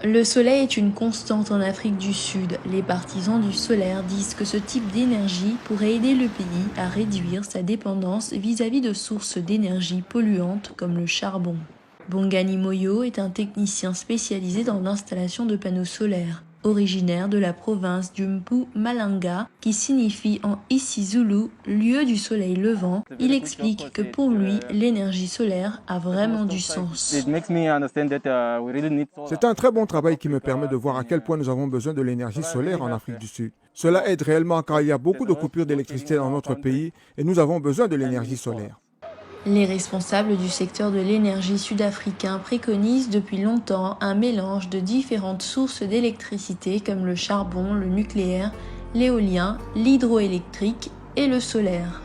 Le soleil est une constante en Afrique du Sud. Les partisans du solaire disent que ce type d'énergie pourrait aider le pays à réduire sa dépendance vis-à-vis de sources d'énergie polluantes comme le charbon. Bongani Moyo est un technicien spécialisé dans l'installation de panneaux solaires, originaire de la province du Mpumalanga, qui signifie en isiZulu « lieu du soleil levant ». Il explique que pour lui, l'énergie solaire a vraiment du sens. C'est un très bon travail qui me permet de voir à quel point nous avons besoin de l'énergie solaire en Afrique du Sud. Cela aide réellement car il y a beaucoup de coupures d'électricité dans notre pays et nous avons besoin de l'énergie solaire. Les responsables du secteur de l'énergie sud-africain préconisent depuis longtemps un mélange de différentes sources d'électricité comme le charbon, le nucléaire, l'éolien, l'hydroélectrique et le solaire.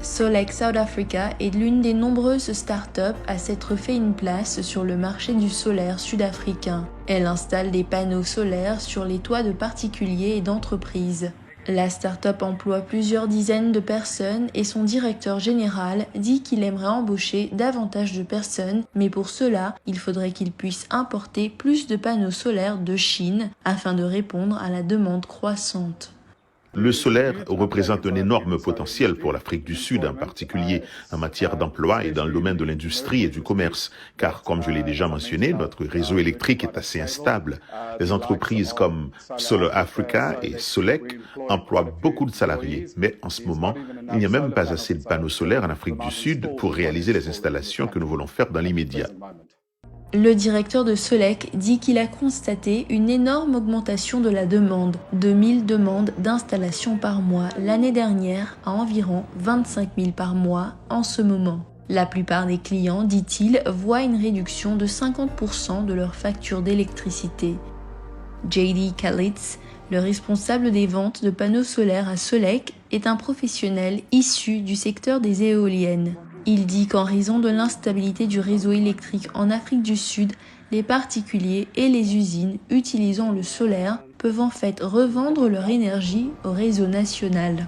Solek South Africa est l'une des nombreuses start-up à s'être fait une place sur le marché du solaire sud-africain. Elle installe des panneaux solaires sur les toits de particuliers et d'entreprises. La start-up emploie plusieurs dizaines de personnes et son directeur général dit qu'il aimerait embaucher davantage de personnes, mais pour cela, il faudrait qu'il puisse importer plus de panneaux solaires de Chine afin de répondre à la demande croissante. Le solaire représente un énorme potentiel pour l'Afrique du Sud, en particulier en matière d'emploi et dans le domaine de l'industrie et du commerce. Car, comme je l'ai déjà mentionné, notre réseau électrique est assez instable. Les entreprises comme Solar Africa et Solek emploient beaucoup de salariés. Mais en ce moment, il n'y a même pas assez de panneaux solaires en Afrique du Sud pour réaliser les installations que nous voulons faire dans l'immédiat. Le directeur de Solek dit qu'il a constaté une énorme augmentation de la demande, 2000 demandes d'installation par mois l'année dernière à environ 25 000 par mois en ce moment. La plupart des clients, dit-il, voient une réduction de 50% de leur facture d'électricité. JD Kalitz, le responsable des ventes de panneaux solaires à Solek, est un professionnel issu du secteur des éoliennes. Il dit qu'en raison de l'instabilité du réseau électrique en Afrique du Sud, les particuliers et les usines utilisant le solaire peuvent en fait revendre leur énergie au réseau national.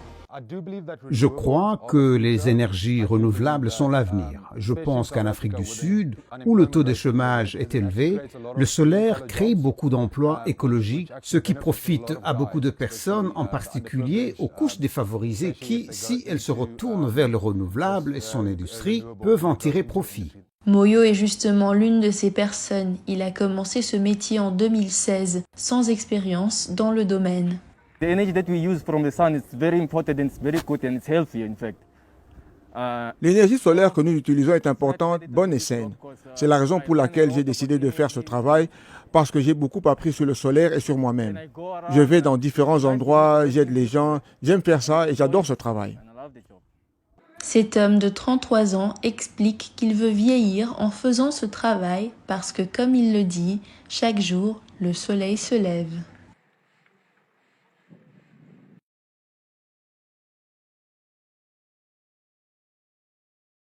Je crois que les énergies renouvelables sont l'avenir. Je pense qu'en Afrique du Sud, où le taux de chômage est élevé, le solaire crée beaucoup d'emplois écologiques, ce qui profite à beaucoup de personnes, en particulier aux couches défavorisées qui, si elles se retournent vers le renouvelable et son industrie, peuvent en tirer profit. Moyo est justement l'une de ces personnes. Il a commencé ce métier en 2016, sans expérience dans le domaine. L'énergie solaire que nous utilisons est importante, bonne et saine. C'est la raison pour laquelle j'ai décidé de faire ce travail, parce que j'ai beaucoup appris sur le solaire et sur moi-même. Je vais dans différents endroits, j'aide les gens, j'aime faire ça et j'adore ce travail. Cet homme de 33 ans explique qu'il veut vieillir en faisant ce travail parce que, comme il le dit, chaque jour, le soleil se lève.